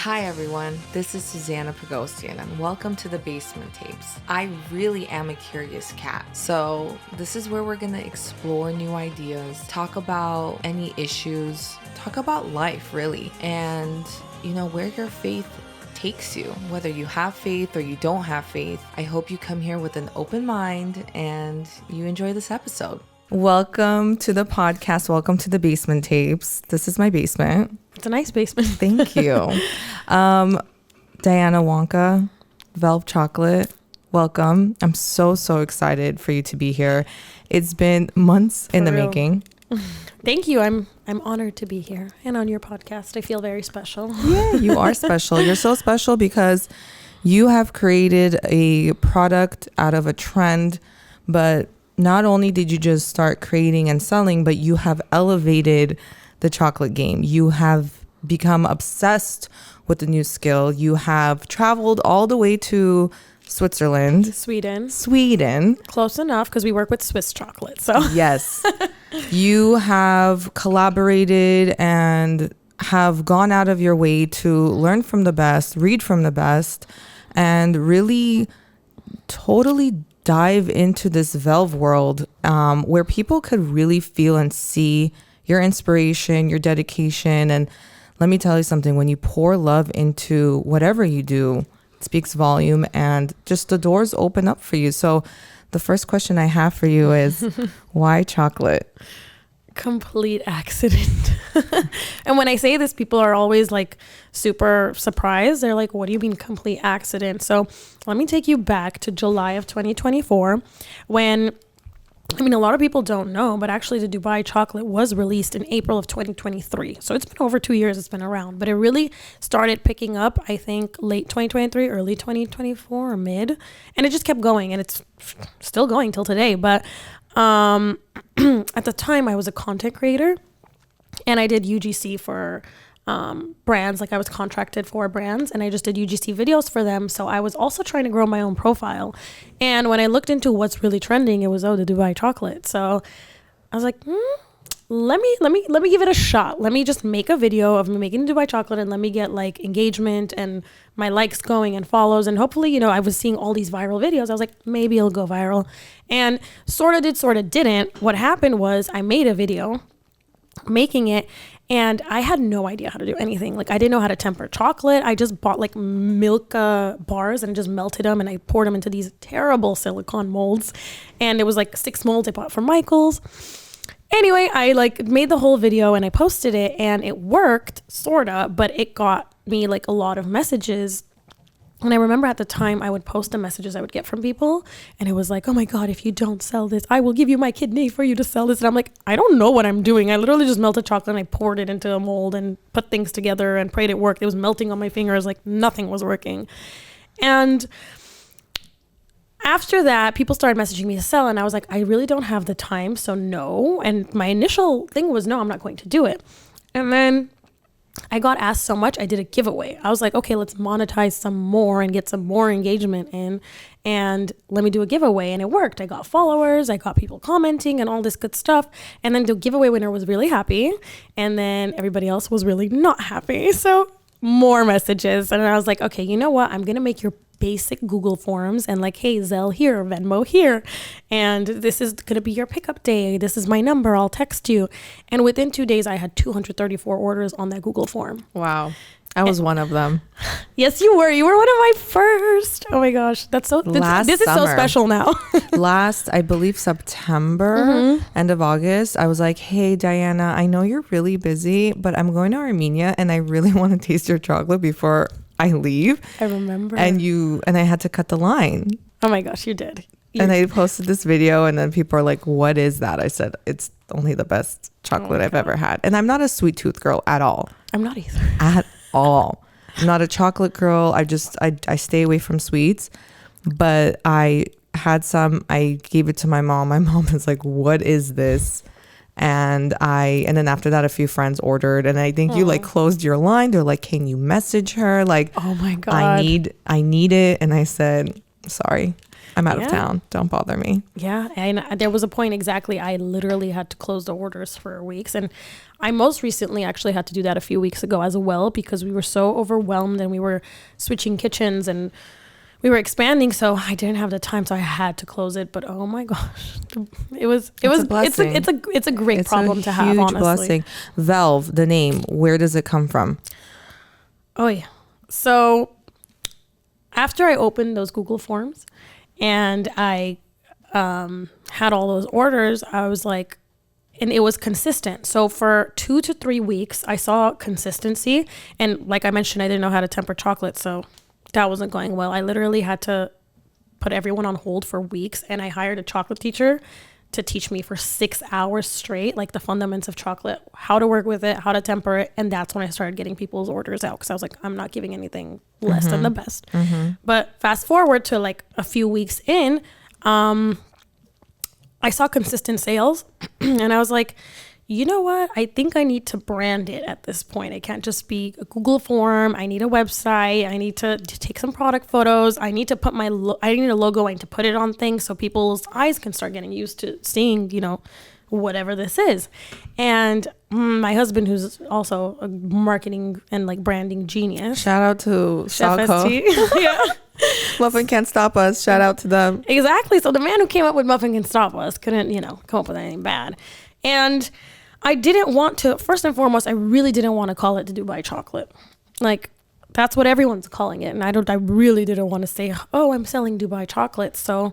Hi everyone, this is Susanna Pagosian and welcome to the Basement Tapes. I really am a curious cat, so this is where we're going to explore new ideas, talk about any issues, talk about life really, and where your faith takes you, whether you have faith or you don't have faith. I hope you come here with an open mind and you enjoy this episode. Welcome to the podcast. Welcome to the Basement Tapes. This is my basement. It's a nice basement. Thank you. Diana Wonka, Velve Chocolate, welcome. I'm so excited for you to be here. It's been months in the making. Thank you. I'm honored to be here and on your podcast. I feel very special. Yeah, you are special. You're so special because you have created a product out of a trend, but not only did you just start creating and selling, but you have elevated the chocolate game. You have become obsessed with the new skill. You have traveled all the way to Switzerland. Sweden. Close enough because we work with Swiss chocolate. So yes. You have collaborated and have gone out of your way to learn from the best, read from the best, and really totally dive into this Velve world where people could really feel and see your inspiration, your dedication. And let me tell you something, when you pour love into whatever you do, it speaks volume and just the doors open up for you. So the first question I have for you is, why chocolate? Complete accident. And when I say this, people are always like super surprised. They're like, what do you mean complete accident? So let me take you back to July of 2024 when, a lot of people don't know, but actually the Dubai chocolate was released in April of 2023. So it's been over 2 years it's been around, but it really started picking up, I think, late 2023, early 2024 or mid. And it just kept going and it's still going till today. But at the time I was a content creator and I did UGC for brands. Like I was contracted for brands and I just did UGC videos for them. So I was also trying to grow my own profile. And when I looked into what's really trending, it was, the Dubai chocolate. So I was like, let me give it a shot. Let me just make a video of me making Dubai chocolate and let me get like engagement and my likes going and follows. And hopefully, I was seeing all these viral videos. I was like, maybe it'll go viral. And sort of did, sort of didn't. What happened was I made a video making it and I had no idea how to do anything. Like I didn't know how to temper chocolate. I just bought like Milka bars and just melted them and I poured them into these terrible silicone molds. And it was like 6 molds I bought from Michael's. Anyway, I like made the whole video and I posted it and it worked sorta, but it got me like a lot of messages. And I remember at the time I would post the messages I would get from people and it was like, oh my God, if you don't sell this, I will give you my kidney for you to sell this. And I'm like, I don't know what I'm doing. I literally just melted chocolate and I poured it into a mold and put things together and prayed it worked. It was melting on my fingers, like nothing was working. And after that, people started messaging me to sell and I was like, I really don't have the time, so no. And my initial thing was, no, I'm not going to do it. And then I got asked so much, I did a giveaway. I was like, okay, let's monetize some more and get some more engagement in and let me do a giveaway. And it worked. I got followers, I got people commenting and all this good stuff. And then the giveaway winner was really happy. And then everybody else was really not happy. So more messages. And I was like, okay, you know what? I'm going to make your basic Google forms and like, hey, Zelle here, Venmo here. And this is going to be your pickup day. This is my number. I'll text you. And within 2 days, I had 234 orders on that Google form. Wow. I was one of them. Yes, you were. You were one of my first. Oh my gosh. This is so special now. Last, I believe September, end of August, I was like, hey, Diana, I know you're really busy, but I'm going to Armenia and I really want to taste your chocolate before I leave. I remember. And I had to cut the line. Oh my gosh, you did. And I posted this video and then people are like, what is that? I said, it's only the best chocolate I've ever had. And I'm not a sweet tooth girl at all. I'm not either. At all. I'm not a chocolate girl. I stay away from sweets. But I had some, I gave it to my mom. My mom was like, what is this? And then after that, a few friends ordered, and I think you like closed your line. They're like, can you message her? Like, oh my God, I need it. And I said, sorry. I'm out of town. Don't bother me. Yeah. And there was a point exactly. I literally had to close the orders for weeks. And I most recently actually had to do that a few weeks ago as well, because we were so overwhelmed and we were switching kitchens and we were expanding. So I didn't have the time. So I had to close it. But oh my gosh, it's a great problem to have, honestly. Blessing. Velve, the name, where does it come from? Oh yeah. So after I opened those Google Forms and I had all those orders, I was like, and it was consistent. So for 2 to 3 weeks, I saw consistency. And like I mentioned, I didn't know how to temper chocolate. So that wasn't going well. I literally had to put everyone on hold for weeks. And I hired a chocolate teacher to teach me for 6 hours straight, like the fundamentals of chocolate, how to work with it, how to temper it. And that's when I started getting people's orders out, because I was like, I'm not giving anything less than the best. But fast forward to like a few weeks in, I saw consistent sales and I was like, you know what? I think I need to brand it at this point. It can't just be a Google form. I need a website. I need to take some product photos. I need to put I need a logo. I need to put it on things so people's eyes can start getting used to seeing, whatever this is. And my husband, who's also a marketing and like branding genius. Shout out to Chef Salco. ST. Yeah. Muffin Can't Stop Us. Shout out to them. Exactly. So the man who came up with Muffin Can Stop Us couldn't, come up with anything bad. And I didn't want to, first and foremost, I really didn't want to call it the Dubai chocolate. Like, that's what everyone's calling it. And I really didn't want to say, oh, I'm selling Dubai chocolate. So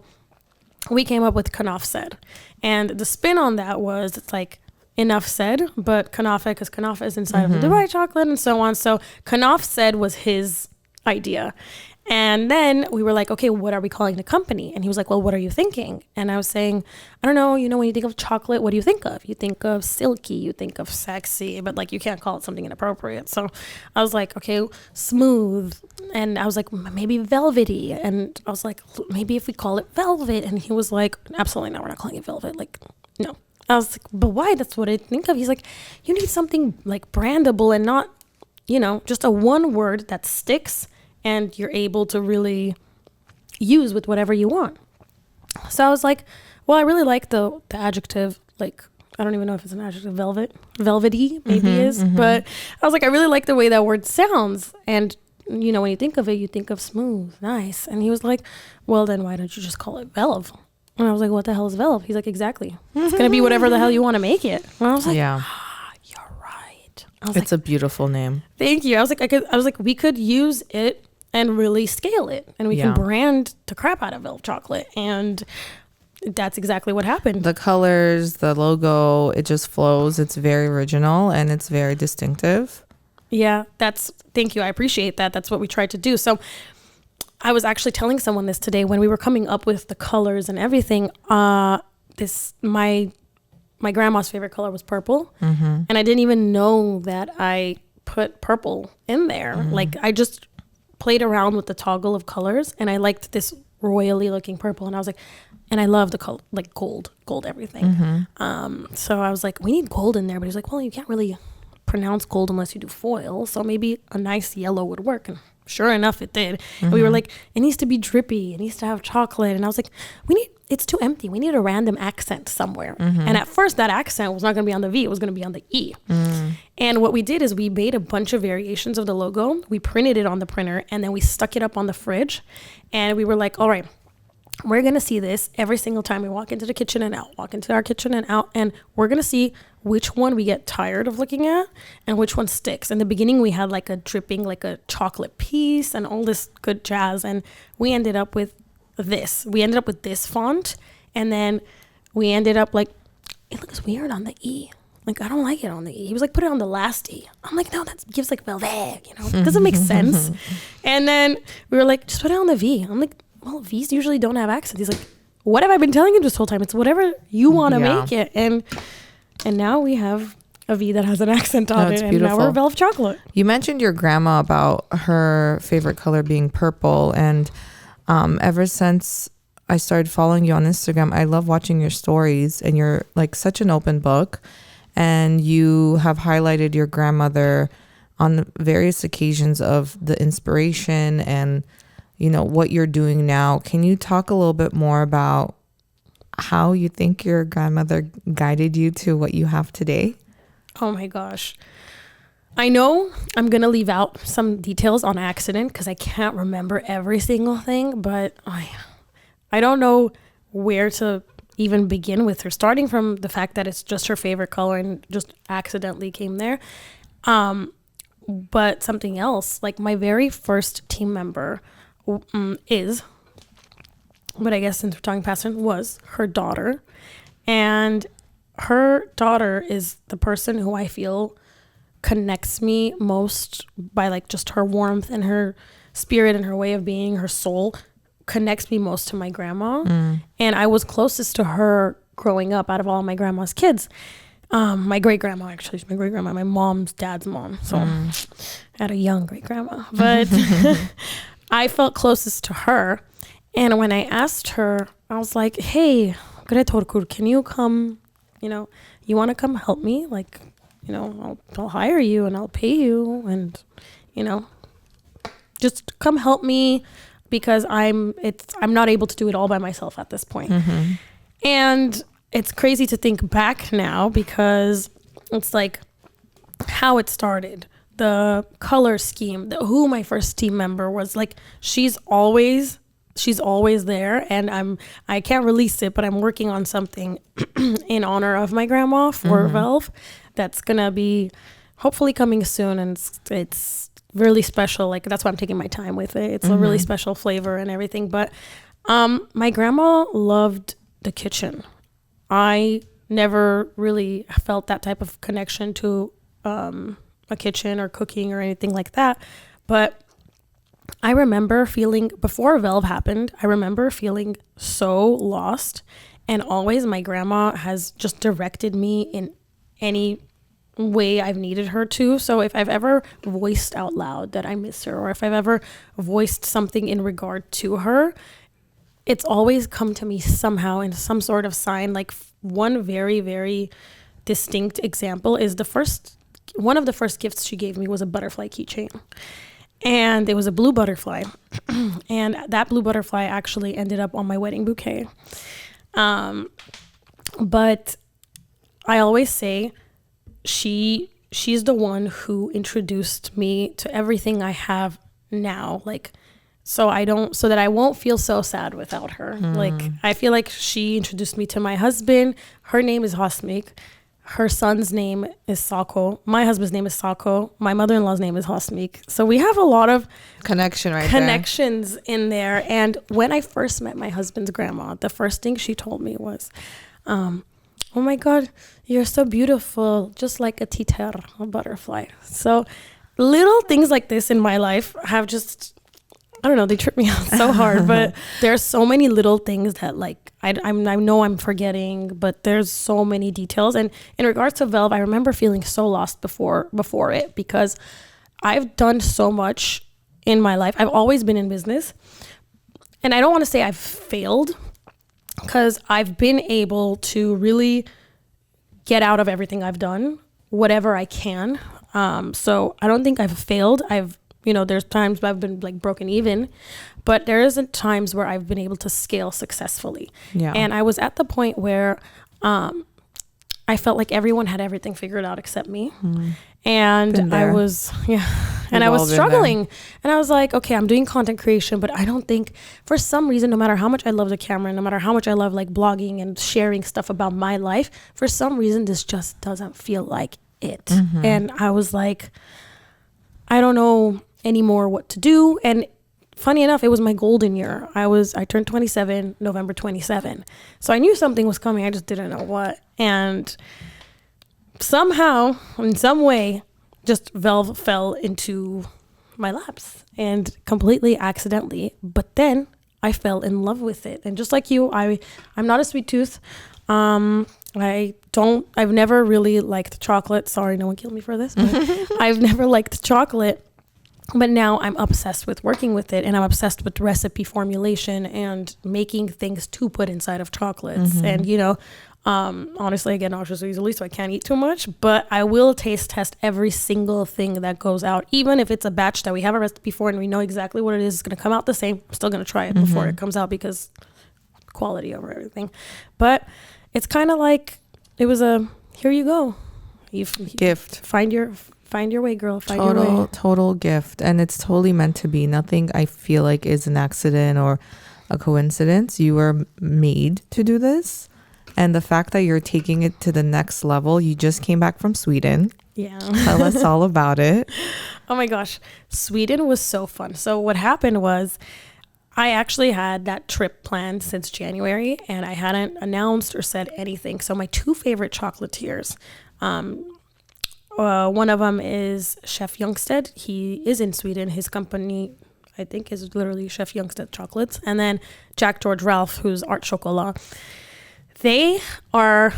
we came up with Kanaf said. And the spin on that was, it's like, enough said, but Kanafa, because Kanafa is inside of the Dubai chocolate and so on. So Kanaf said was his idea. And then we were like, okay, what are we calling the company? And he was like, well, what are you thinking? And I was saying, I don't know, when you think of chocolate, what do you think of? You think of silky, you think of sexy, but like you can't call it something inappropriate. So I was like, okay, smooth. And I was like, maybe velvety. And I was like, maybe if we call it velvet. And he was like, absolutely not, we're not calling it velvet. Like, no. I was like, but why? That's what I think of. He's like, you need something like brandable and not, just a one word that sticks and you're able to really use with whatever you want. So I was like, well, I really like the adjective, like, I don't even know if it's an adjective, velvety maybe is. But I was like, I really like the way that word sounds. And, when you think of it, you think of smooth, nice. And he was like, well, then why don't you just call it Velve? And I was like, what the hell is Velve? He's like, exactly. It's going to be whatever the hell you want to make it. And I was like, you're right. It's a beautiful name. Thank you. I was like, we could use it and really scale it, and we can brand the crap out of Velve Chocolate. And that's exactly what happened. The colors, the logo, it just flows. It's very original and it's very distinctive. Yeah, thank you. I appreciate that. That's what we tried to do. So I was actually telling someone this today when we were coming up with the colors and everything. My grandma's favorite color was purple. And I didn't even know that I put purple in there. Like, I just played around with the toggle of colors, and I liked this royally looking purple, and I was like, and I love the color, like gold everything. So I was like, we need gold in there, but he's like, well, you can't really pronounce gold unless you do foil, so maybe a nice yellow would work. And sure enough, it did. And we were like, it needs to be drippy, it needs to have chocolate. And I was like, it's too empty, we need a random accent somewhere. And at first that accent was not going to be on the V, it was going to be on the E. And what we did is we made a bunch of variations of the logo, we printed it on the printer, and then we stuck it up on the fridge. And we were like, all right, we're going to see this every single time we walk into the kitchen and out, and we're going to see which one we get tired of looking at and which one sticks. In the beginning, we had like a dripping, like a chocolate piece and all this good jazz. And we ended up with this. We ended up with this font. And then we ended up like, it looks weird on the E. Like, I don't like it on the E. He was like, put it on the last E. I'm like, no, that gives like velvet, it doesn't make sense. And then we were like, just put it on the V. I'm like, well, V's usually don't have accents. He's like, what have I been telling you this whole time? It's whatever you want to make it. And now we have a V that has an accent on it. And now we're Velve Chocolate. You mentioned your grandma about her favorite color being purple. And ever since I started following you on Instagram, I love watching your stories. And you're like such an open book. And you have highlighted your grandmother on various occasions of the inspiration and what you're doing now. Can you talk a little bit more about how you think your grandmother guided you to what you have today? Oh my gosh. I know I'm going to leave out some details on accident because I can't remember every single thing, but I don't know where to even begin with her, starting from the fact that it's just her favorite color and just accidentally came there. But something else, like my very first team member is, but I guess since we're talking past tense, was her daughter. And her daughter is the person who I feel connects me most by like just her warmth and her spirit and her way of being, her soul connects me most to my grandma. And I was closest to her growing up out of all my grandma's kids. My great grandma, actually, my great grandma, my mom's dad's mom. So I had a young great grandma, but I felt closest to her. And when I asked her, I was like, hey, can you come, you want to come help me? Like, I'll hire you and I'll pay you and, just come help me because I'm not able to do it all by myself at this point. And it's crazy to think back now because it's like how it started, the color scheme, who my first team member was. Like she's always there, and I can't release it, but I'm working on something in honor of my grandma for Velve that's gonna be hopefully coming soon, and it's really special. Like that's why I'm taking my time with it. It's a really special flavor and everything. But my grandma loved the kitchen. I never really felt that type of connection to a kitchen or cooking or anything like that. But I remember feeling, before Velve happened, I remember feeling so lost. And always my grandma has just directed me in any way I've needed her to. So if I've ever voiced out loud that I miss her, or if I've ever voiced something in regard to her, it's always come to me somehow in some sort of sign. Like one very, very distinct example is one of the first gifts she gave me was a butterfly keychain. And it was a blue butterfly. And that blue butterfly actually ended up on my wedding bouquet. But I always say she's the one who introduced me to everything I have now. Like, so that I won't feel so sad without her. Like, I feel like she introduced me to my husband. Her name is Hosmik. Her son's name is Sako. My husband's name is Sako. My mother-in-law's name is Hosmik. So we have a lot of connections in there. And when I first met my husband's grandma, the first thing she told me was, oh my God, you're so beautiful, just like a titer, a butterfly. So little things like this in my life have just, I don't know, they trip me out so hard. But there's so many little things that like I know I'm forgetting, but there's so many details. And in regards to Velve, I remember feeling so lost before it, because I've done so much in my life. I've always been in business, and I don't want to say I've failed, because I've been able to really get out of everything I've done, whatever I can. So I don't think I've failed. There's times I've been like broken even, but there isn't times where I've been able to scale successfully. Yeah. And I was at the point where I felt like everyone had everything figured out except me. And I was struggling. And I was like, okay, I'm doing content creation, but I don't think, for some reason, no matter how much I love the camera, no matter how much I love like blogging and sharing stuff about my life, for some reason, this just doesn't feel like it. And I was like, I don't know anymore what to do. And funny enough, it was my golden year. I turned 27 November 27. So I knew something was coming. I just didn't know what. And somehow, in some way, just Velve fell into my laps, and completely accidentally. But then I fell in love with it. And just like you, I'm not a sweet tooth. I've never really liked chocolate. Sorry, no one killed me for this. But I've never liked chocolate. But now I'm obsessed with working with it, and I'm obsessed with recipe formulation and making things to put inside of chocolates. And, Honestly, I get nauseous easily, so I can't eat too much, but I will taste test every single thing that goes out. Even if it's a batch that we have a recipe for and we know exactly what it is, it's going to come out the same. I'm still going to try it before it comes out because quality over everything. But it's kind of like it was a, here you go. Gift. Find your way, girl. Find your way. Total gift. And it's totally meant to be. Nothing I feel like is an accident or a coincidence. You were made to do this. And the fact that you're taking it to the next level, you just came back from Sweden. Yeah. Tell us all about it. Oh my gosh. Sweden was so fun. So what happened was I actually had that trip planned since January and I hadn't announced or said anything. So my two favorite chocolatiers, one of them is Chef Youngsted. He is in Sweden. His company, I think, is literally Chef Youngsted Chocolates. And then Jack George Ralph, who's Art Chocolat. They are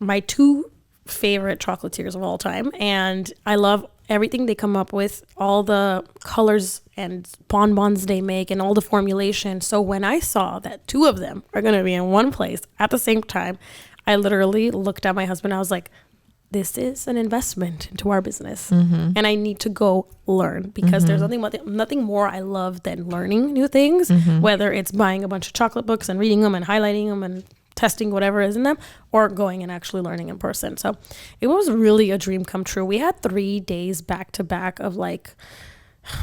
my two favorite chocolatiers of all time. And I love everything they come up with, all the colors and bonbons they make and all the formulation. So when I saw that two of them are going to be in one place at the same time, I literally looked at my husband. I was like, this is an investment into our business. And I need to go learn because there's nothing more I love than learning new things, whether it's buying a bunch of chocolate books and reading them and highlighting them and testing whatever is in them or going and actually learning in person. So it was really a dream come true. We had 3 days back to back of like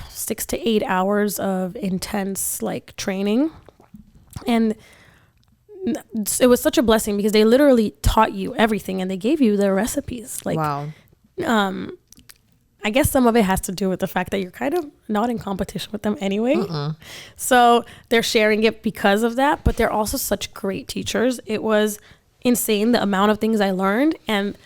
6 to 8 hours of intense like training. And it was such a blessing because they literally taught you everything and they gave you their recipes. Like, wow. I guess some of it has to do with the fact that you're kind of not in competition with them anyway. So they're sharing it because of that, but they're also such great teachers. It was insane the amount of things I learned and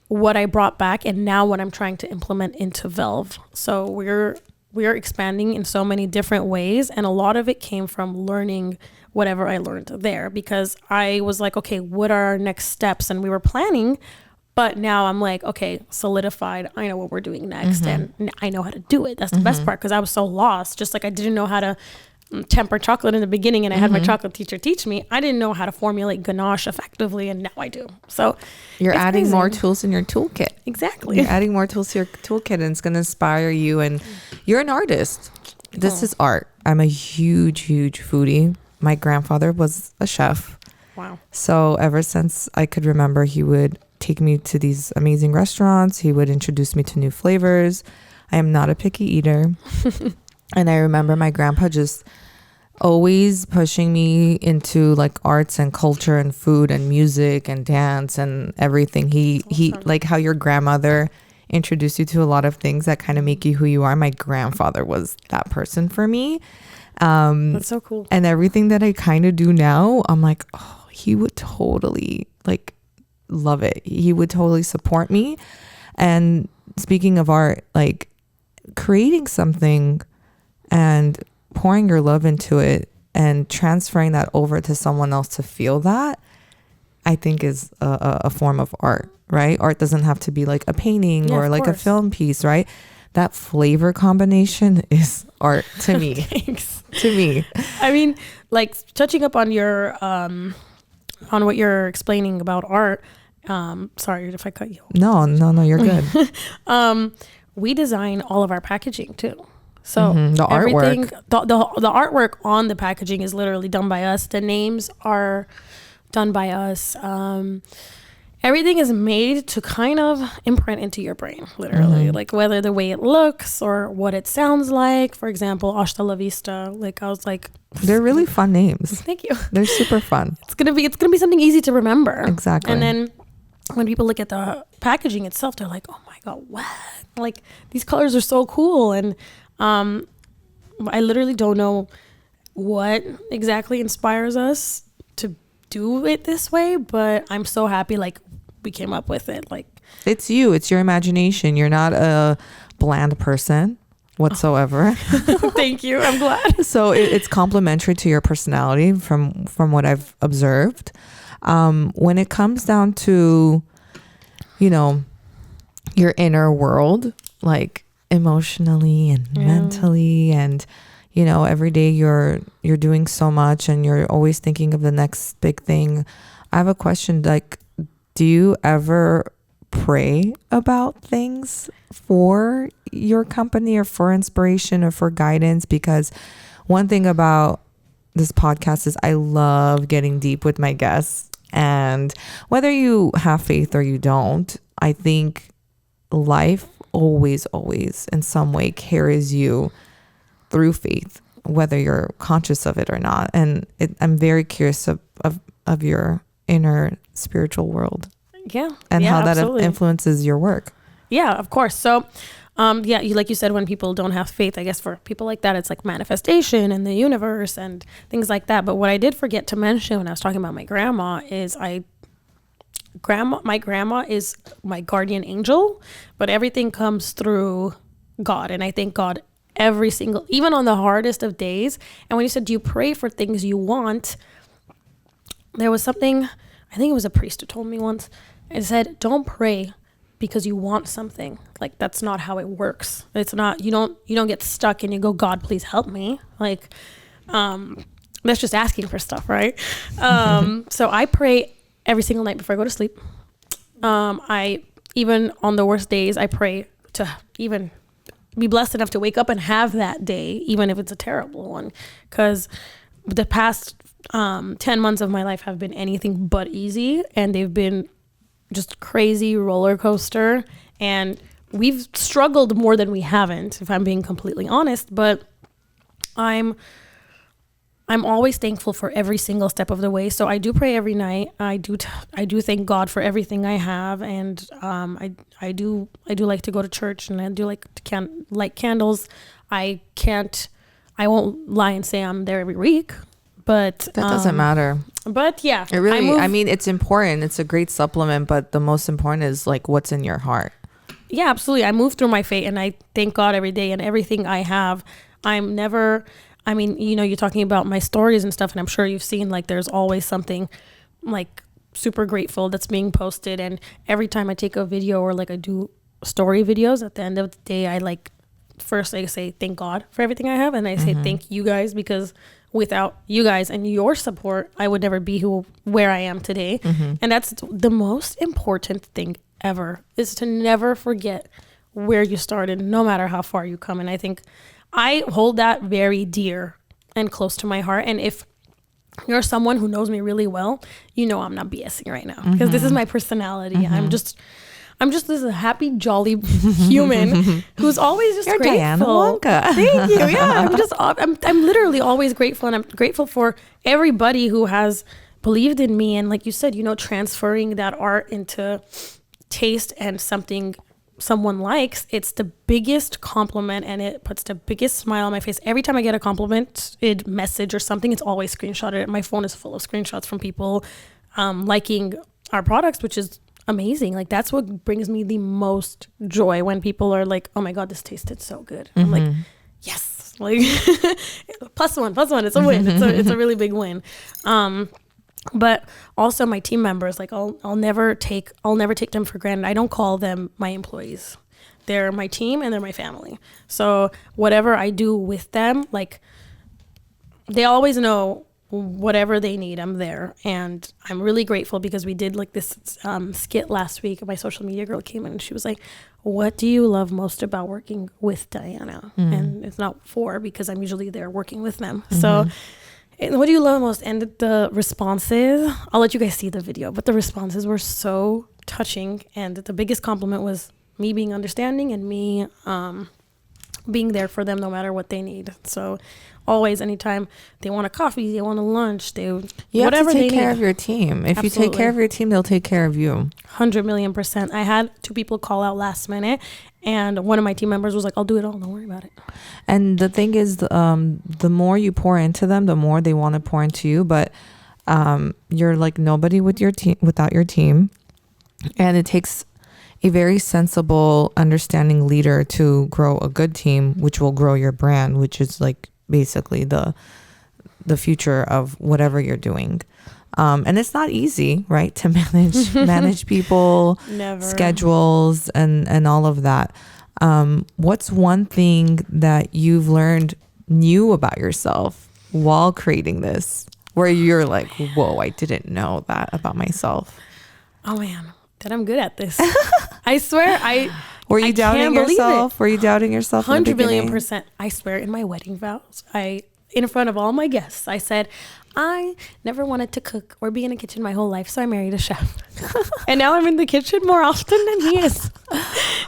what I brought back and now what I'm trying to implement into Velve. So we're expanding in so many different ways and a lot of it came from learning whatever I learned there because I was like, okay, what are our next steps? And we were planning. But now I'm like, okay, solidified. I know what we're doing next and I know how to do it. That's the best part because I was so lost. Just like I didn't know how to temper chocolate in the beginning and I had my chocolate teacher teach me. I didn't know how to formulate ganache effectively and now I do. So you're adding crazy. More tools in your toolkit. Exactly. You're adding more tools to your toolkit and it's going to inspire you. And you're an artist. This is art. I'm a huge, huge foodie. My grandfather was a chef. Wow. So ever since I could remember, he would take me to these amazing restaurants. He would introduce me to new flavors. I am not a picky eater. And I remember my grandpa just always pushing me into like arts and culture and food and music and dance and everything. He like how your grandmother introduced you to a lot of things that kind of make you who you are. My grandfather was that person for me. That's so cool. And everything that I kind of do now, I'm like, oh, he would totally like love it. He would totally support me. And speaking of art, like creating something and pouring your love into it and transferring that over to someone else to feel that, I think is a form of art, right? Art doesn't have to be like a painting or like a film piece, right? That flavor combination is art to me. Thanks. To me. I mean, like touching up on your on what you're explaining about art. Sorry if I cut you. No, you're good. We design all of our packaging too. So the artwork, the artwork on the packaging is literally done by us. The names are done by us. Everything is made to kind of imprint into your brain, literally. Like whether the way it looks or what it sounds like. For example, Hasta la Vista. Like I was like, they're really fun names. Thank you. They're super fun. It's gonna be something easy to remember. Exactly. And then when people look at the packaging itself, they're like, oh my God, what? Like these colors are so cool. And I literally don't know what exactly inspires us to do it this way, but I'm so happy like we came up with it. Like it's your imagination. You're not a bland person whatsoever. Thank you. I'm glad. So it's complementary to your personality from what I've observed. When it comes down to, your inner world, like emotionally and mentally and, every day you're doing so much and you're always thinking of the next big thing. I have a question, like, do you ever pray about things for your company or for inspiration or for guidance? Because one thing about this podcast is I love getting deep with my guests, and whether you have faith or you don't, I think life always in some way carries you through faith, whether you're conscious of it or not. And I'm very curious of your inner spiritual world. Yeah. And yeah, how that absolutely. influences your work. Yeah, of course. So, yeah, like you said, when people don't have faith, I guess for people like that, it's like manifestation and the universe and things like that. But what I did forget to mention when I was talking about my grandma is my grandma is my guardian angel, but everything comes through God. And I thank God every single, even on the hardest of days. And when you said, do you pray for things you want? There was something, I think it was a priest who told me once, it said, don't pray because you want something. Like, that's not how it works. It's not, you don't get stuck and you go, God, please help me. Like, that's just asking for stuff, right? So I pray every single night before I go to sleep. I, even on the worst days, I pray to even be blessed enough to wake up and have that day, even if it's a terrible one. Because the past 10 months of my life have been anything but easy, and they've been just crazy roller coaster, and we've struggled more than we haven't, if I'm being completely honest. But I'm always thankful for every single step of the way. So I do pray every night. I do thank God for everything I have, and I do like to go to church, and I do like to light candles. I won't lie and say I'm there every week, but that doesn't matter. But yeah, it really, I mean, it's important. It's a great supplement, but the most important is like what's in your heart. Yeah, absolutely. I move through my faith, and I thank God every day, and everything I have. I'm never, I mean, you're talking about my stories and stuff, and I'm sure you've seen, like, there's always something like super grateful that's being posted. And every time I take a video, or like I do story videos, at the end of the day, I first I say thank God for everything I have, and I say thank you guys, because without you guys and your support, I would never be where I am today. And that's the most important thing ever, is to never forget where you started, no matter how far you come. And I think I hold that very dear and close to my heart. And if you're someone who knows me really well, I'm not BSing right now, because this is my personality. I'm just this happy, jolly human who's always just You're grateful. Diana Wonka. Thank you. Yeah, I'm literally always grateful, and I'm grateful for everybody who has believed in me. And like you said, transferring that art into taste and something someone likes, it's the biggest compliment, and it puts the biggest smile on my face. Every time I get a complimented message or something, it's always screenshotted. My phone is full of screenshots from people liking our products, which is amazing. Like, that's what brings me the most joy, when people are like, oh my God, this tasted so good. I'm like, yes, like plus one, it's a win. It's a really big win. But also my team members, like, I'll never take them for granted. I don't call them my employees. They're my team, and they're my family. So whatever I do with them, like, they always know whatever they need, I'm there. And I'm really grateful, because we did like this skit last week. My social media girl came in, and she was like, what do you love most about working with Diana? And it's not for, because I'm usually there working with them. So what do you love most? And the responses, I'll let you guys see the video, but the responses were so touching. And the biggest compliment was me being understanding, and me being there for them no matter what they need. So always, anytime they want a coffee, they want a lunch, you have to take care of your team. If you take care of your team, they'll take care of you. 100,000,000%. I had 2 people call out last minute, and one of my team members was like, I'll do it all, don't worry about it. And the thing is, the more you pour into them, the more they want to pour into you. But you're like nobody with your team without your team, and it takes a very sensible, understanding leader to grow a good team, which will grow your brand, which is like basically the future of whatever you're doing. And it's not easy, right, to manage people, Never. schedules, and all of that. What's one thing that you've learned new about yourself while creating this, where you're like, whoa, I didn't know that about myself? Oh man, that I'm good at this. I swear, Were you doubting yourself? Were you doubting yourself? 100,000,000%. I swear, in my wedding vows, in front of all my guests, I said, I never wanted to cook or be in a kitchen my whole life, so I married a chef. And now I'm in the kitchen more often than he is.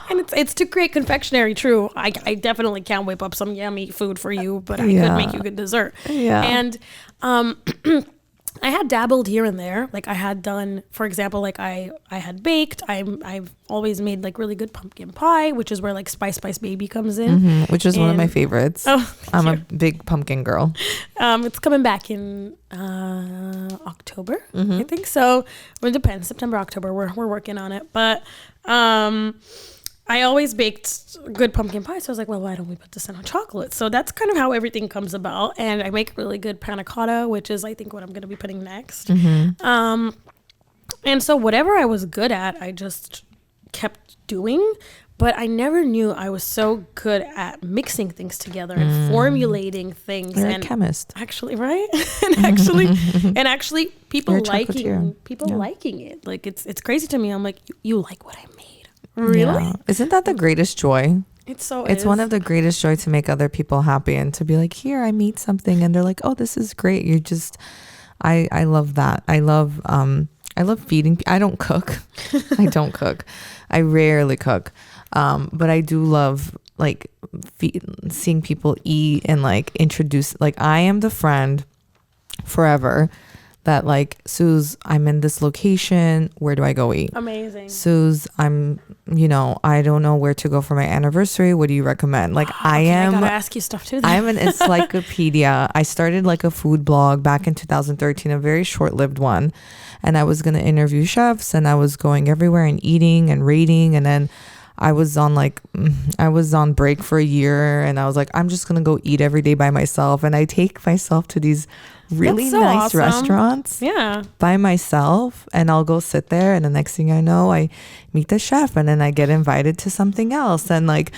And it's to create confectionery, true. I definitely can't whip up some yummy food for you, but I could make you good dessert. Yeah. And I had dabbled here and there. Like I had done, for example, like I had baked. I've always made like really good pumpkin pie, which is where like Spice Baby comes in. Which is one of my favorites. Oh, I'm a big pumpkin girl. It's coming back in October, I think. So it depends. September, October. We're working on it. But I always baked good pumpkin pie. So I was like, well, why don't we put this in on chocolate? So that's kind of how everything comes about. And I make really good panna cotta, which is, I think, what I'm going to be putting next. And so whatever I was good at, I just kept doing. But I never knew I was so good at mixing things together and formulating things. You're and a chemist. Actually, right? and actually people liking it. Like it's crazy to me. I'm like, you like what I made. Really? Yeah. Isn't that the greatest joy? It's one of the greatest joy to make other people happy and to be like, here, I made something and they're like, oh, this is great. You're just, I love that. I love feeding. I don't cook. I don't cook. I rarely cook. But I do love like seeing people eat and like introduce, like I am the friend forever that like, Suze, I'm in this location. Where do I go eat? Amazing. Suze, I don't know where to go for my anniversary. What do you recommend? Like I gotta ask you stuff too. I'm an encyclopedia. I started like a food blog back in 2013, a very short-lived one. And I was going to interview chefs and I was going everywhere and eating and rating. And then I was on break for a year and I was like, I'm just going to go eat every day by myself. And I take myself to these really nice restaurants by myself and I'll go sit there and the next thing I know I meet the chef and then I get invited to something else and like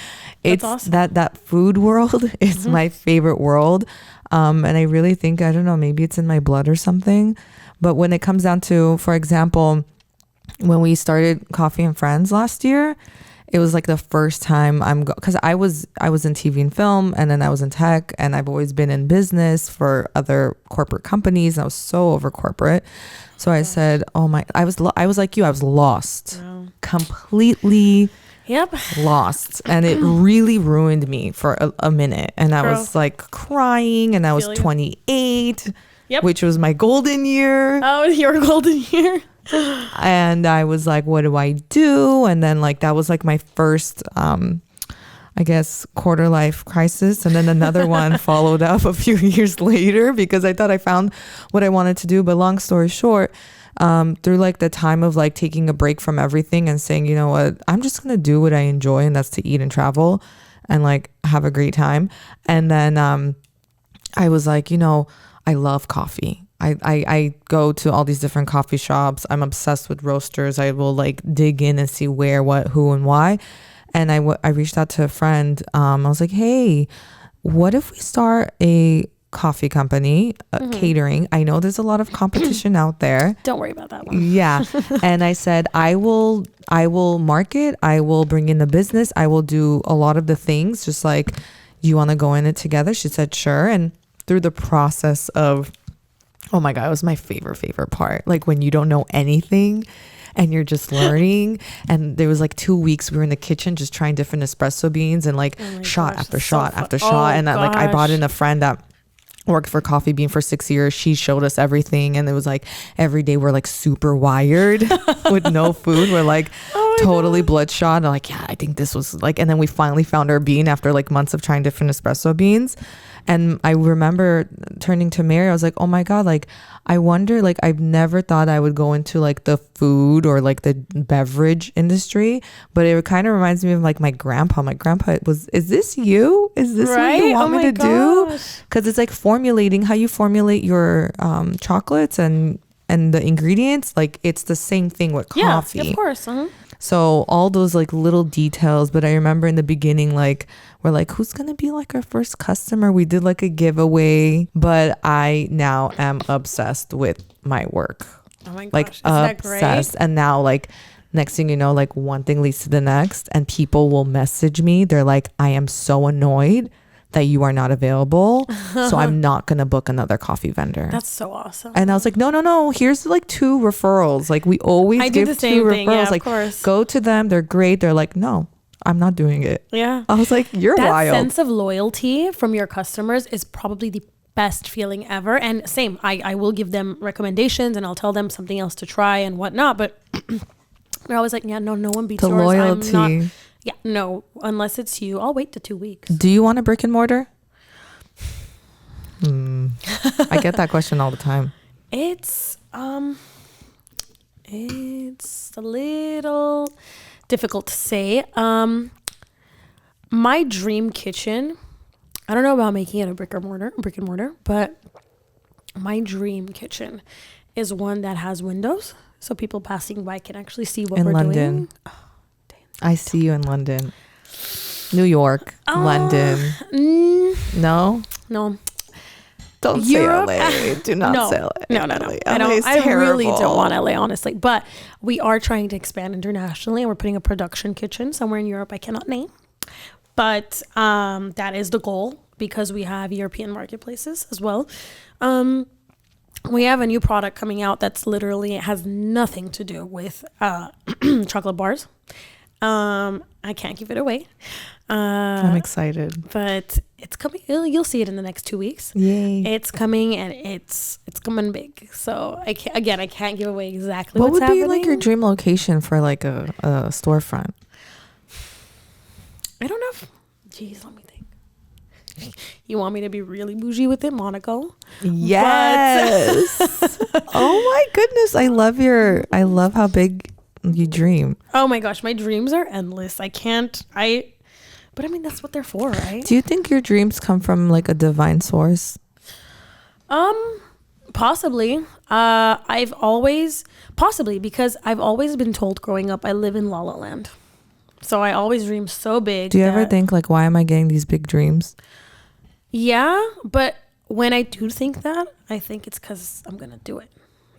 it's awesome. that food world is my favorite world and I really think, I don't know, maybe it's in my blood or something, but when it comes down to, for example, when we started Coffee and Friends last year, it was like the first time because I was in TV and film and then I was in tech and I've always been in business for other corporate companies. I was so over corporate. So I said, I was like you, I was lost, completely lost. And it really ruined me for a minute. And I was like crying and I was 28, which was my golden year. Oh, your golden year. And I was like, what do I do? And then like that was like my first I guess quarter life crisis, and then another one followed up a few years later because I thought I found what I wanted to do. But long story short, through like the time of like taking a break from everything and saying, you know what, I'm just gonna do what I enjoy, and that's to eat and travel and like have a great time. And then I was like, I love coffee. I go to all these different coffee shops. I'm obsessed with roasters. I will like dig in and see where, what, who, and why. And I reached out to a friend. I was like, hey, what if we start a coffee company, catering? I know there's a lot of competition out there. Don't worry about that one. Yeah. And I said, I will market. I will bring in the business. I will do a lot of the things. Just like, you want to go in it together? She said, sure. And through the process of, oh my God, it was my favorite part. Like when you don't know anything and you're just learning. And there was like 2 weeks we were in the kitchen just trying different espresso beans and like shot after shot after shot. And like I brought in a friend that worked for Coffee Bean for 6 years. She showed us everything. And it was like every day we're like super wired with no food. We're like totally bloodshot. And like, yeah, I think this was like, and then we finally found our bean after like months of trying different espresso beans. And I remember turning to Mary, I was like, oh my God, like, I wonder, like, I've never thought I would go into like the food or like the beverage industry, but it kind of reminds me of like my grandpa. My grandpa is this you? Is this what you want me to do? Because it's like formulating how you formulate your chocolates and the ingredients. Like, it's the same thing with coffee. Yeah, of course. So all those like little details, but I remember in the beginning, like, we're like, who's going to be like our first customer? We did like a giveaway, but I now am obsessed with my work. Oh my like gosh, isn't that obsessed. great? And now like next thing you know, like one thing leads to the next, and people will message me. They're like, I am so annoyed that you are not available, so I'm not gonna book another coffee vendor. That's so awesome. And I was like, no, here's like 2 referrals. Like we always give do the 2 same referrals. thing. Yeah, like of course. go to them, they're great. They're like, no, I'm not doing it. Yeah. I was like, you're that wild. sense of loyalty from your customers is probably the best feeling ever. And same, I will give them recommendations and I'll tell them something else to try and whatnot. But they're always like, yeah, no one beats The yours. loyalty. I'm not, yeah, no, unless it's you, I'll wait the 2 weeks. Do you want a brick and mortar? I get that question all the time. It's a little difficult to say. My dream kitchen, I don't know about making it a brick and mortar, but my dream kitchen is one that has windows, so people passing by can actually see what we're London. doing. Oh, I see you in London, New York, London. No. Don't Europe, say LA. Do not say LA. No. I really don't want LA, honestly. But we are trying to expand internationally, and we're putting a production kitchen somewhere in Europe I cannot name. But that is the goal, because we have European marketplaces as well. We have a new product coming out that's literally, it has nothing to do with chocolate bars. I can't give it away. I'm excited. But it's coming. You'll see it in the next 2 weeks. Yay. It's coming, and it's coming big. So I can't give away exactly what what's would happening. be like your dream location for like a storefront? I don't know. Jeez, let me think. You want me to be really bougie with it, Monaco? Yes. Oh my goodness. I love how big you dream. Oh my gosh, my dreams are endless. But I mean, that's what they're for, right? Do you think your dreams come from like a divine source? Possibly. Because I've always been told growing up I live in La La Land. So I always dream so big. Do you ever think like, why am I getting these big dreams? Yeah, but when I do think that, I think it's because I'm gonna do it.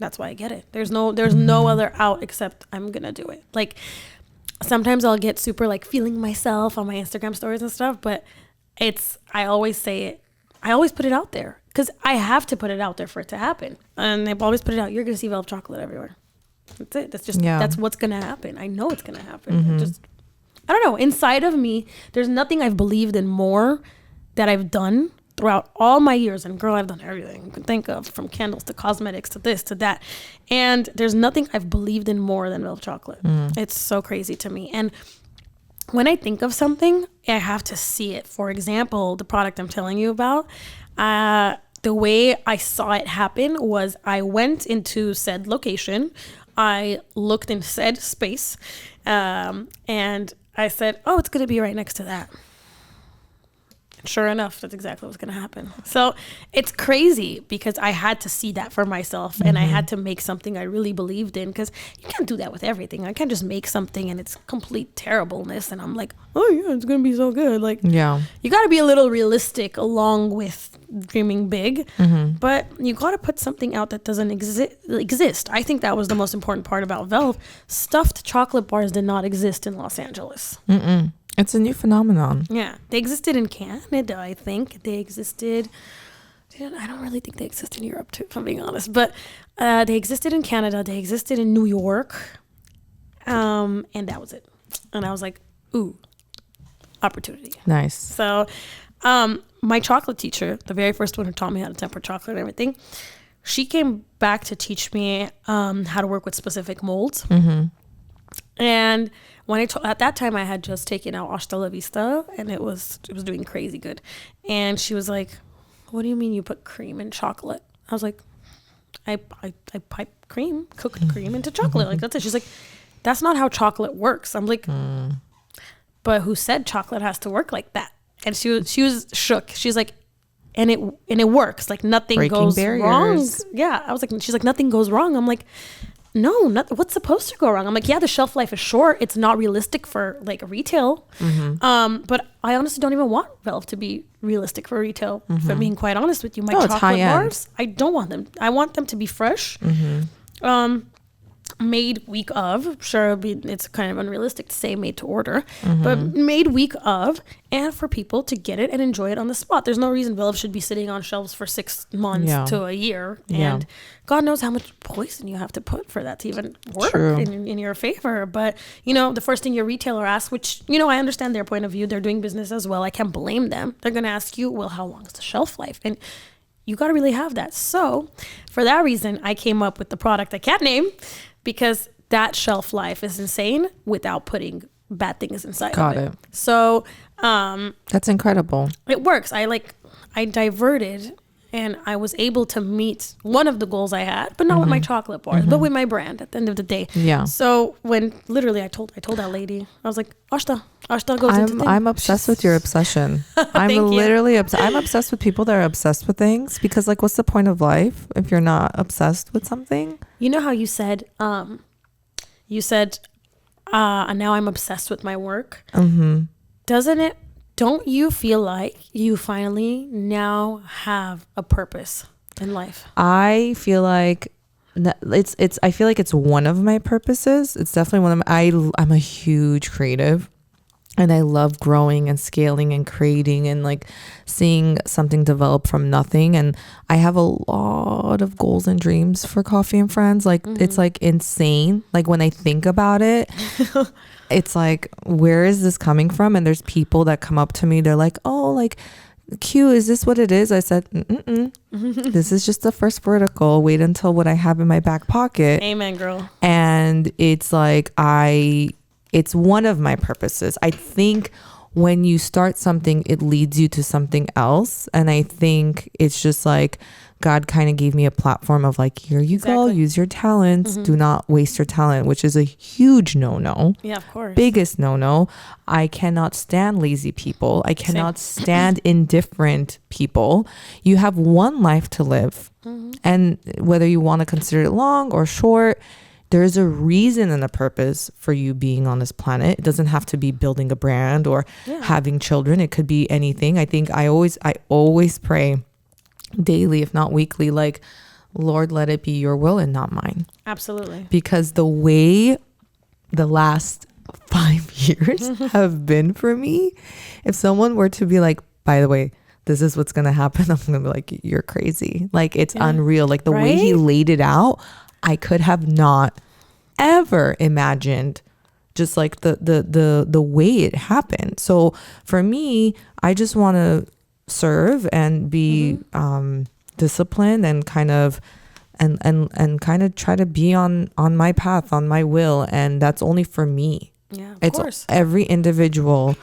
That's why I get it. There's no other out except I'm gonna do it. Like sometimes I'll get super like feeling myself on my Instagram stories and stuff, but I always say it. I always put it out there because I have to put it out there for it to happen. And I've always put it out. You're gonna see Velve Chocolate everywhere. That's it. That's what's gonna happen. I know it's gonna happen. I don't know. Inside of me, there's nothing I've believed in more that I've done throughout all my years. And girl, I've done everything you can think of, from candles to cosmetics to this to that. And there's nothing I've believed in more than Velve Chocolate. It's so crazy to me. And when I think of something, I have to see it. For example, the product I'm telling you about, the way I saw it happen was I went into said location. I looked in said space, and I said, oh, it's going to be right next to that. Sure enough, that's exactly what's going to happen. So it's crazy because I had to see that for myself, and I had to make something I really believed in, because you can't do that with everything. I can't just make something and it's complete terribleness and I'm like, oh yeah, it's going to be so good. Like, yeah, you got to be a little realistic along with dreaming big, but you got to put something out that doesn't exist. I think that was the most important part about Velve. Stuffed chocolate bars did not exist in Los Angeles. It's a new phenomenon. Yeah, they existed in Canada, I think. They existed, I don't really think they exist in Europe too, if I'm being honest, but they existed in Canada, they existed in New York, and that was it. And I was like, ooh, opportunity. Nice. So my chocolate teacher, the very first one who taught me how to temper chocolate and everything, she came back to teach me how to work with specific molds. And when at that time I had just taken out Hasta La Vista, and it was doing crazy good. And she was like, what do you mean you put cream in chocolate? I was like, I pipe cream, cooked cream into chocolate. Like, that's it. She's like, that's not how chocolate works. I'm like, but who said chocolate has to work like that? And she was shook. She's like, and it works. Like, nothing Breaking goes barriers. wrong. Yeah. I was like, she's like, nothing goes wrong. I'm like, no, what's supposed to go wrong? I'm like, yeah, the shelf life is short. It's not realistic for like retail. But I honestly don't even want Velve to be realistic for retail. If I'm being quite honest with you, my chocolate bars, I don't want them. I want them to be fresh. made week of. Sure, it's kind of unrealistic to say made to order, but made week of, and for people to get it and enjoy it on the spot. There's no reason Velve should be sitting on shelves for 6 months to a year, and God knows how much poison you have to put for that to even work in your favor. But the first thing your retailer asks, which I understand their point of view, they're doing business as well, I can't blame them. They're gonna ask you, well, how long is the shelf life? And you got to really have that. So for that reason, I came up with the product I can't name, because that shelf life is insane without putting bad things inside of it. So that's incredible. It works. I diverted, and I was able to meet one of the goals I had, but not with my chocolate bars, but with my brand at the end of the day. Yeah. So when literally I told that lady, I was like, Ashta goes into things. I'm obsessed with your obsession. I'm literally obsessed. I'm obsessed with people that are obsessed with things, because what's the point of life if you're not obsessed with something? You know how you said, now I'm obsessed with my work. Don't you feel like you finally now have a purpose in life? I feel like I feel like it's one of my purposes. It's definitely one of I'm a huge creative, and I love growing and scaling and creating and seeing something develop from nothing. And I have a lot of goals and dreams for Coffee and Friends. It's insane. When I think about it, it's where is this coming from? And there's people that come up to me. They're like, oh, Q, is this what it is? I said, this is just the first vertical. Wait until what I have in my back pocket. Amen, girl. And it's it's one of my purposes. I think when you start something, it leads you to something else. And I think it's just God kind of gave me a platform of here you go, use your talents. Do not waste your talent, which is a huge no-no. Yeah, of course. Biggest no-no. I cannot stand lazy people. I cannot stand indifferent people. You have one life to live. And whether you want to consider it long or short, there is a reason and a purpose for you being on this planet. It doesn't have to be building a brand or having children. It could be anything. I think I always pray daily, if not weekly, Lord, let it be your will and not mine. Absolutely. Because the way the last 5 years have been for me, if someone were to be by the way, this is what's going to happen, I'm going to be you're crazy. It's unreal. The way he laid it out, I could have not ever imagined just the way it happened. So for me, I just want to serve and be disciplined and kind of try to be on my path, on my will, and that's only for me. Yeah, of course. Every individual,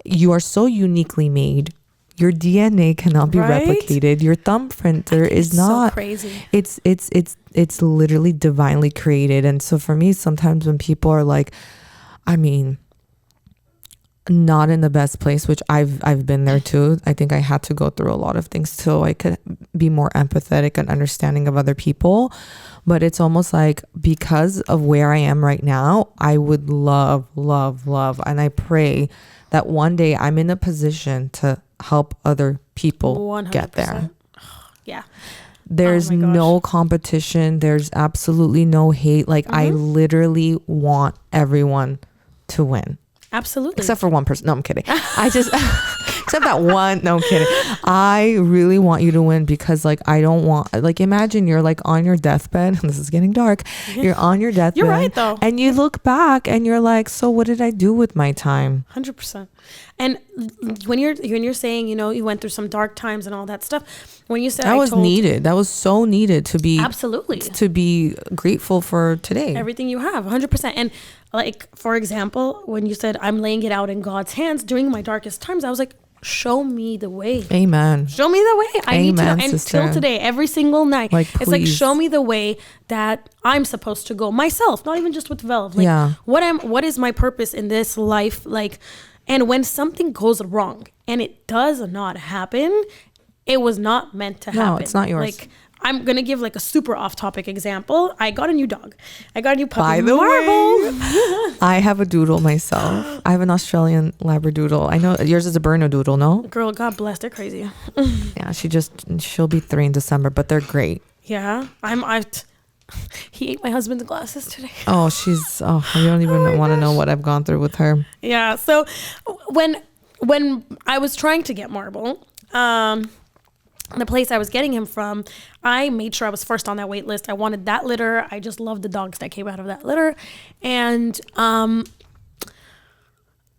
you are so uniquely made. Your DNA cannot be replicated. Your thumbprint is not. So crazy. It's literally divinely created. And so for me, sometimes when people are not in the best place, which I've been there too. I think I had to go through a lot of things so I could be more empathetic and understanding of other people. But it's almost because of where I am right now, I would love, and I pray that one day I'm in a position to help other people 100%. Get there. Yeah. There's no competition. There's absolutely no hate. I literally want everyone to win. Absolutely. Except for one person. No, I'm kidding. I just, except that one. No, I'm kidding. I really want you to win because I don't want, imagine you're on your deathbed. This is getting dark. You're on your deathbed. You're right though. And you look back and you're so what did I do with my time? 100%. And when you're saying, you went through some dark times and all that stuff, when you said that was needed. That was so needed to be absolutely to be grateful for today. Everything you have, 100%. And for example, when you said I'm laying it out in God's hands during my darkest times, I was show me the way. Amen. Show me the way. I need to know. And sister. till today, every single night, it's show me the way that I'm supposed to go myself, not even just with Velve. What is my purpose in this life? And when something goes wrong and it does not happen, it was not meant to happen. No, it's not yours. I'm going to give a super off-topic example. I got a new dog. I got a new puppy. By the way, I have a doodle myself. I have an Australian Labradoodle. I know yours is a Bernedoodle, no? Girl, God bless. They're crazy. Yeah, she'll be 3 in December, but they're great. Yeah. He ate my husband's glasses today. Oh, you don't even want to know what I've gone through with her. Yeah. So when I was trying to get Marble, the place I was getting him from, I made sure I was first on that wait list. I wanted that litter. I just loved the dogs that came out of that litter. And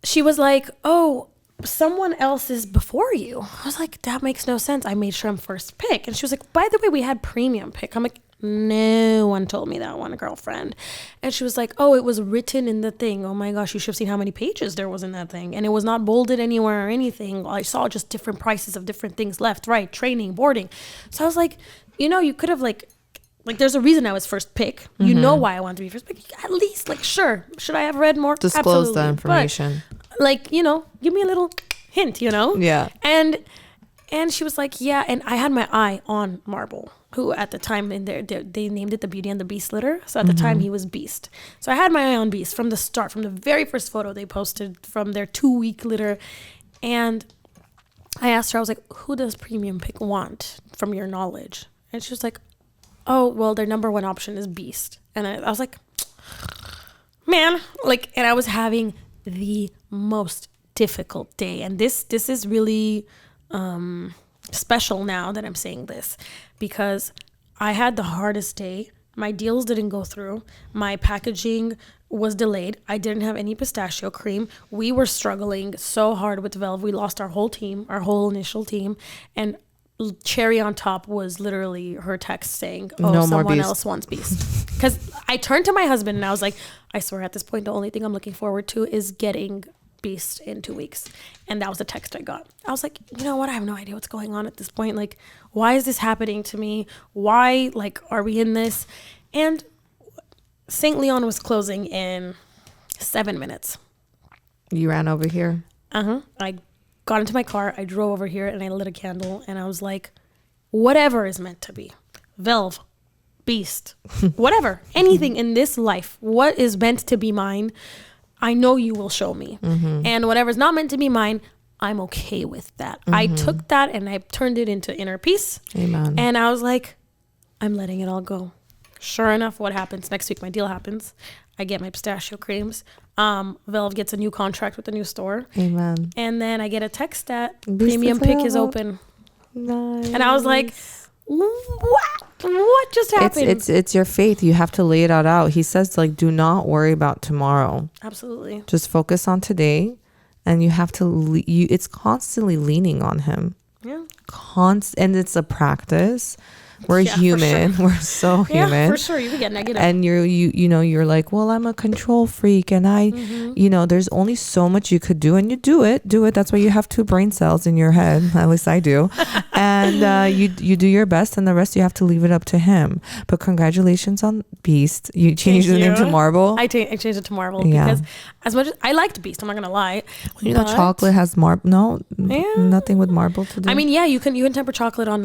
she was like, oh, someone else is before you. I was like, that makes no sense. I made sure I'm first pick. And she was like, by the way, we had premium pick. I'm like, no one told me that, one girlfriend. And she was like, oh, it was written in the thing. Oh my gosh, you should have seen how many pages there was in that thing. And it was not bolded anywhere or anything. I saw just different prices of different things, left, right, training, boarding. So I was like, you could have like there's a reason I was first pick. You know why I wanted to be first pick. At least, sure. Should I have read more? Disclose Absolutely. the information. But, give me a little hint, Yeah. And she was like, yeah. And I had my eye on Marble, who at the time they named it the Beauty and the Beast litter. So at the time he was Beast. So I had my eye on Beast from the start, from the very first photo they posted from their 2-week litter. And I asked her, I was like, who does premium pick want from your knowledge? And she was like, oh, well, their number one option is Beast. And I was like, man, and I was having the most difficult day. And this is really special now that I'm saying this, because I had the hardest day. My deals didn't go through. My packaging was delayed. I didn't have any pistachio cream. We were struggling so hard with Velve. We lost our whole team, our whole initial team. And cherry on top was literally her text saying, oh, no, someone else wants Beast. Because I turned to my husband and I was like, I swear at this point, the only thing I'm looking forward to is getting Beast in 2 weeks. And that was the text I got. I was like, you know what? I have no idea what's going on at this point. Why is this happening to me? Why, are we in this? And St. Leon was closing in 7 minutes. You ran over here? I got into my car, I drove over here, and I lit a candle, and I was like, whatever is meant to be, Velve, Beast, whatever, anything in this life, what is meant to be mine, I know you will show me. And whatever's not meant to be mine, I'm okay with that. I took that and I turned it into inner peace. Amen. And I was like, I'm letting it all go. Sure enough, what happens? Next week, my deal happens. I get my pistachio creams. Velve gets a new contract with a new store. Amen. And then I get a text that premium pick is open. Nice. And I was like, what just happened? It's your faith. You have to lay it out. He says, do not worry about tomorrow. Absolutely. Just focus on today. And you have to, it's constantly leaning on him. Yeah. And it's a practice. We're human. Sure. We're so human. Yeah, for sure. You can get negative. And you're like, well, I'm a control freak, and there's only so much you could do, and you do it. That's why you have 2 brain cells in your head. At least I do. And you do your best, and the rest you have to leave it up to him. But congratulations on Beast. You changed the name to Marble. I changed it to Marble because as much as I liked Beast, I'm not gonna lie. Chocolate has marble. No, nothing with marble to do. I mean, you can temper chocolate on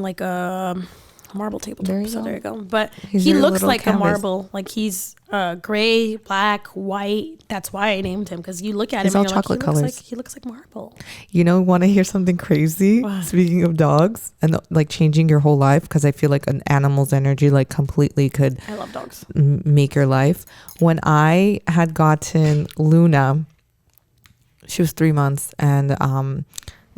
marble tabletop. There you go. But he looks like a marble. He's gray, black, white. That's why I named him, because you look at him and you're chocolate colors. He looks like marble. Want to hear something crazy? What? Speaking of dogs and changing your whole life, because I feel like an animal's energy completely could. I love dogs. Make your life. When I had gotten Luna, she was 3 months, and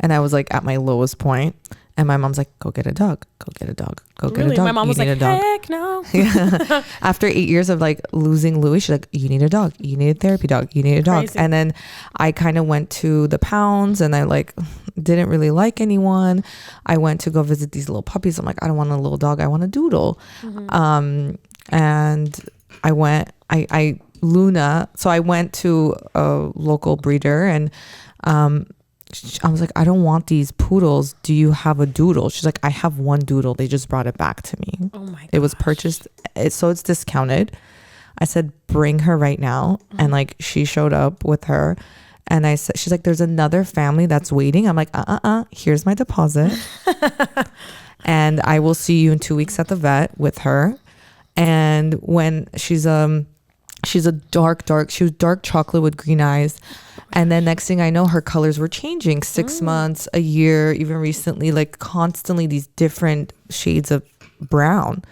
I was at my lowest point. And my mom's like, go get a dog. Go get a dog. Go get a dog. My mom was like, heck no. Yeah. After 8 years of losing Louis, she's like, you need a dog. You need a therapy dog. You need a dog. Crazy. And then I kind of went to the pounds, and I didn't really like anyone. I went to go visit these little puppies. I'm like, I don't want a little dog. I want a doodle. And I went, Luna. So I went to a local breeder, and I was like, I don't want these poodles. Do you have a doodle? She's like, I have one doodle. They just brought it back to me. Oh my god. It was purchased. So it's discounted. I said, bring her right now. And she showed up with her. And I said, she's like, there's another family that's waiting. I'm like, here's my deposit. And I will see you in 2 weeks at the vet with her. And when she's a dark, she was dark chocolate with green eyes. And then next thing I know, her colors were changing 6 months, a year, even recently, constantly these different shades of brown.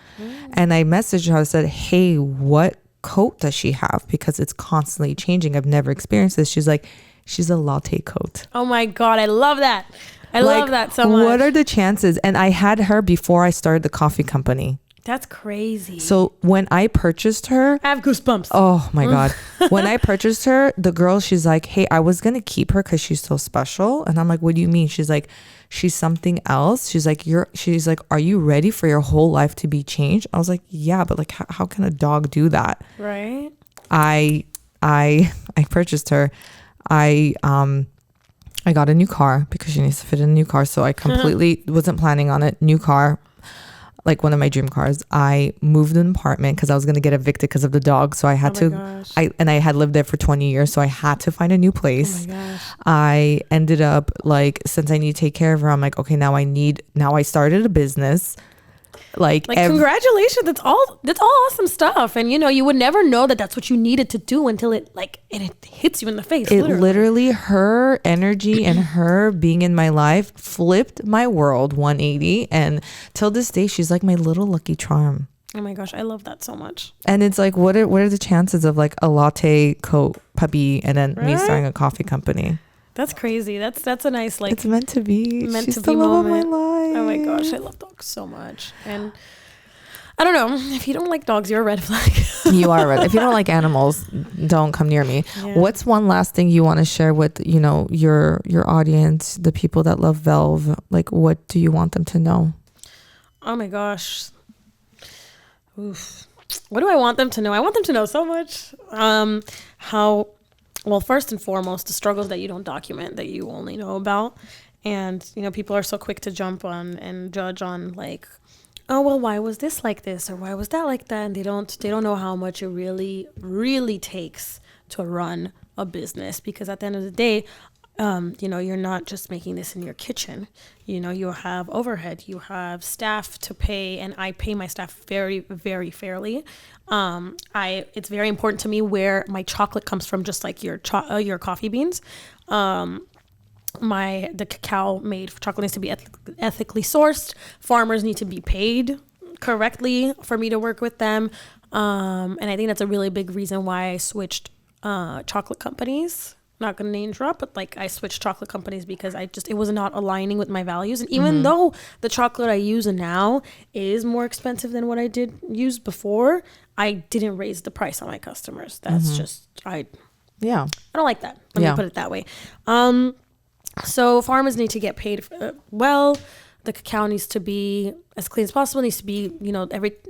And I messaged her. I said, hey, what coat does she have? Because it's constantly changing. I've never experienced this. She's like, she's a latte coat. Oh my God, I love that. I love that so much. What are the chances? And I had her before I started the coffee company. That's crazy. So when I purchased her, I have goosebumps. Oh my God. When I purchased her, the girl, she's like, hey, I was going to keep her because she's so special. And I'm like, what do you mean? She's like, she's something else. She's like, are you ready for your whole life to be changed? I was like, yeah, but like, how can a dog do that? Right. I purchased her. I got a new car because she needs to fit in a new car. So I completely wasn't planning on it. New car. Like one of my dream cars. I moved an apartment because I was going to get evicted because of the dog. So I had I had lived there for 20 years. So I had to find a new place. Oh my gosh. I ended up like, since I need to take care of her, I'm like, okay, now I started a business. Like congratulations. That's all awesome stuff. And you would never know that that's what you needed to do until it hits you in the face. It literally her energy and her being in my life flipped my world 180. And till this day, she's like my little lucky charm. Oh my gosh, I love that so much. And it's like, what are the chances of like a latte coat puppy and then me starting a coffee company? That's crazy. That's a nice it's meant to be. She's to the be love moment. of my life. Oh my gosh, I love dogs so much. And I don't know, if you don't like dogs, you're a red flag. You are red. If you don't like animals, don't come near me. Yeah. What's one last thing you want to share with your audience, the people that love Velve? Like, what do you want them to know? Oh my gosh. Oof. What do I want them to know? I want them to know so much. Well, first and foremost, the struggles that you don't document, that you only know about. And, people are so quick to jump on and judge on like, oh, well, why was this like this? Or why was that like that? And they don't know how much it really, really takes to run a business. Because at the end of the day, you're not just making this in your kitchen. You have overhead, you have staff to pay, and I pay my staff very, very fairly. It's very important to me where my chocolate comes from, just like your coffee beans. The cacao made for chocolate needs to be ethically sourced. Farmers need to be paid correctly for me to work with them. And I think that's a really big reason why I switched chocolate companies. Not going to name drop, but like I switched chocolate companies because it was not aligning with my values. And even though the chocolate I use now is more expensive than what I did use before, I didn't raise the price on my customers. That's just, I don't like that. Let me put it that way. So farmers need to get paid well. The cacao needs to be as clean as possible. It needs to be,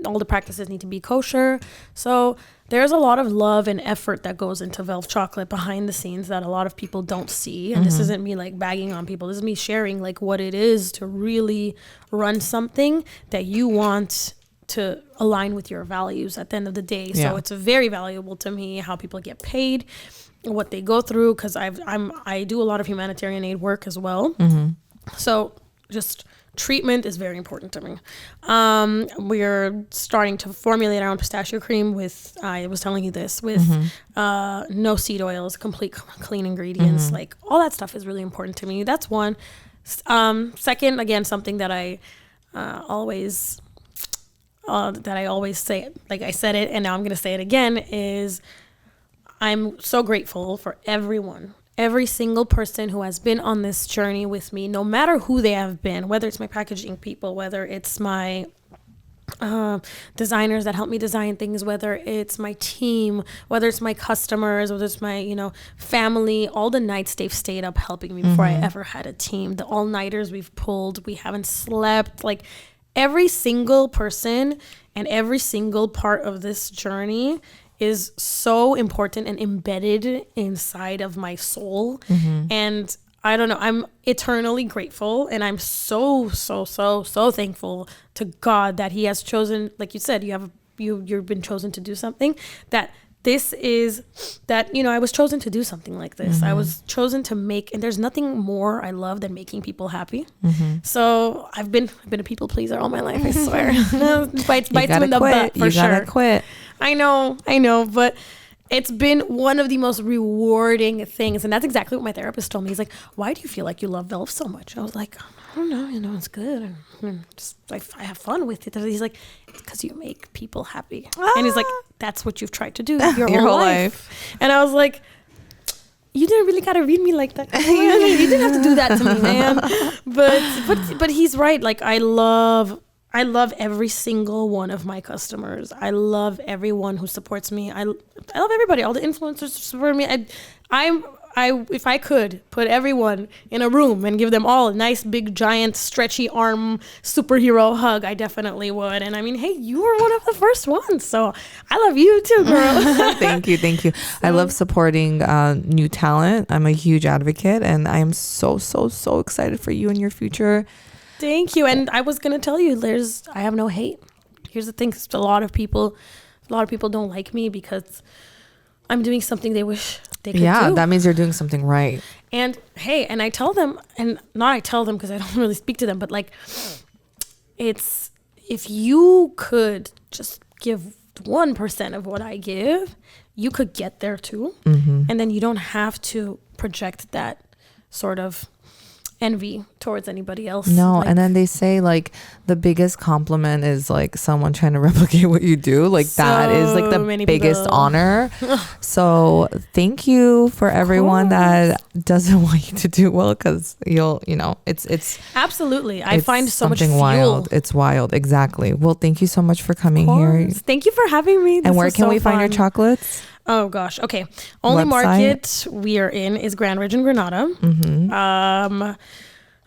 all the practices need to be kosher. So there's a lot of love and effort that goes into Velve Chocolate behind the scenes that a lot of people don't see. And this isn't me like bagging on people. This is me sharing like what it is to really run something that you want to align with your values at the end of the day. So it's very valuable to me how people get paid, what they go through, because I do a lot of humanitarian aid work as well. So just treatment is very important to me. We're starting to formulate our own pistachio cream with, I was telling you this, with no seed oils, complete clean ingredients. Like all that stuff is really important to me. That's one. Second, again, something that I always say, like I said it and now I'm going to say it again, is I'm so grateful for everyone. Every single person who has been on this journey with me, no matter who they have been, whether it's my packaging people, whether it's my designers that help me design things, whether it's my team, whether it's my customers, whether it's my, family, all the nights they've stayed up helping me before I ever had a team, the all-nighters we've pulled, we haven't slept, like every single person and every single part of this journey is so important and embedded inside of my soul. And I don't know, I'm eternally grateful, and I'm so thankful to God that he has chosen, like you said, you've been chosen to do something that this is that, I was chosen to do something like this. I was chosen to make, and there's nothing more I love than making people happy. So I've been a people pleaser all my life, I swear. bites me in the butt for sure. You gotta quit. I know, but it's been one of the most rewarding things. And that's exactly what my therapist told me. He's like, why do you feel like you love Velve so much? I was like, I don't know, it's good. I have fun with it. And he's like, it's because you make people happy. And he's like, that's what you've tried to do your whole life. And I was like, you didn't really gotta read me like that. You didn't have to do that to me, man. But he's right. Like, I love every single one of my customers. I love everyone who supports me. I love everybody, all the influencers who support me. If I could put everyone in a room and give them all a nice, big, giant, stretchy arm superhero hug, I definitely would. And I mean, hey, you were one of the first ones, so I love you too, girl. Thank you. I love supporting new talent. I'm a huge advocate, and I am so excited for you and your future. Thank you. And I was gonna tell you, I have no hate. Here's the thing: a lot of people don't like me because I'm doing something they wish they could do. Yeah, that means you're doing something right. And hey, and I tell them, and not I tell them because I don't really speak to them, but like, it's, if you could just give 1% of what I give, you could get there too. Mm-hmm. And then you don't have to project that sort of envy towards anybody else. No, like, and then they say like the biggest compliment is like someone trying to replicate what you do. Like that is like the biggest honor. So thank you for everyone that doesn't want you to do well, because it's absolutely. I find so much fuel. Wild. It's wild. Exactly. Well, thank you so much for coming here. Thank you for having me. And where can we find your chocolates? Oh gosh. Okay. Only market we are in is Grand Ridge and Granada. Mm-hmm.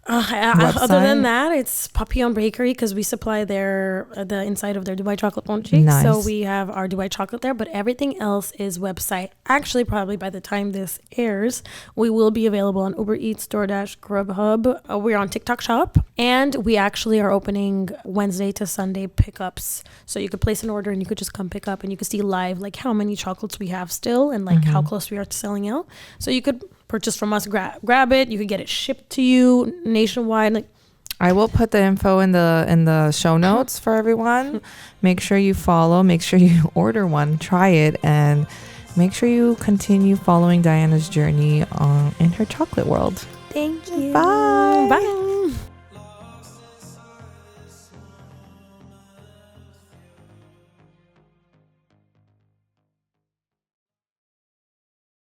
Other than that, it's Papillon Bakery, because we supply the inside of their Dubai chocolate bundt cake. Nice. So we have our Dubai chocolate there, but everything else is website. Actually, probably by the time this airs, we will be available on Uber Eats, DoorDash, Grubhub. We're on TikTok Shop, and we actually are opening Wednesday to Sunday pickups. So you could place an order and you could just come pick up, and you could see live like how many chocolates we have still and like how close we are to selling out. So you could purchase from us, grab it. You could get it shipped to you nationwide. Like, I will put the info in the show notes for everyone. Make sure you follow. Make sure you order one. Try it, and make sure you continue following Diana's journey in her chocolate world. Thank you. Bye. Bye.